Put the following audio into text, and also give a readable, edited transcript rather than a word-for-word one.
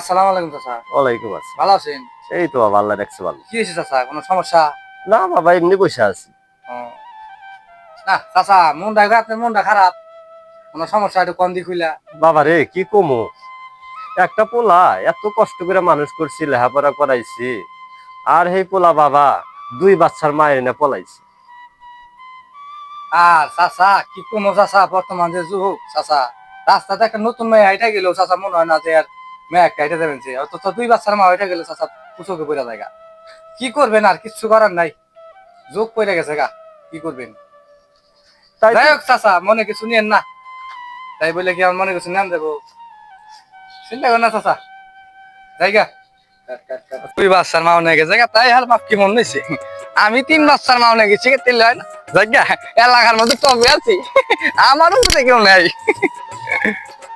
আসসালামু আলাইকুম চাচা। ওয়ালাইকুম আসসালাম। ভালো আছেন? এই তো বাবা, আল্লাহ রাখছে ভালো। কি হয়েছে চাচা, কোনো সমস্যা? না বাবা, এমনি বসে আছি। ও, না চাচা, আপনার মনটা খারাপ, কোনো সমস্যা একটু কম দি খুইলা। বাবা রে, কি কমু, একটা পোলা এত কষ্ট করে মানুষ করছি, লেখাপড়া করাইছি, আর সেই পোলা বাবা দুই বাচ্চার মায়ের না পলাইছে। আর চাচা কি কমো চাচা, বর্তমান যে যুগ চাচা, রাস্তাতে একটা নতুন মেয়ে হাইটা গেল চাচা, মনে হয় না যে আর মেয়ে একটা হাইটা যাবেন, যে অত দুই বাচ্চার মা হাইটা গেলে চাচা পুচকে পড়া জায়গা। কি করবেন, আর কিচ্ছু করার নাই, যোগ পড়ে গেছে গা, কি করবেন। তাই যাই তো। হোক চাচা, মনে কিছু নিয়েন না, তাই বলে কি আমার মনে কিছু নেন দেবো, চিন্তা করেন না চাচা, জায়গা দুই বাচ্চার মা হয়ে গেছে, তাই আর বাপ কি মন নিয়েছে। আমি 3 বাচ্চার মা হয়ে গেছি, তেল হয় না জায়গা, এলাকার মধ্যে টপে আছি, আমারও তো কেউ নেই।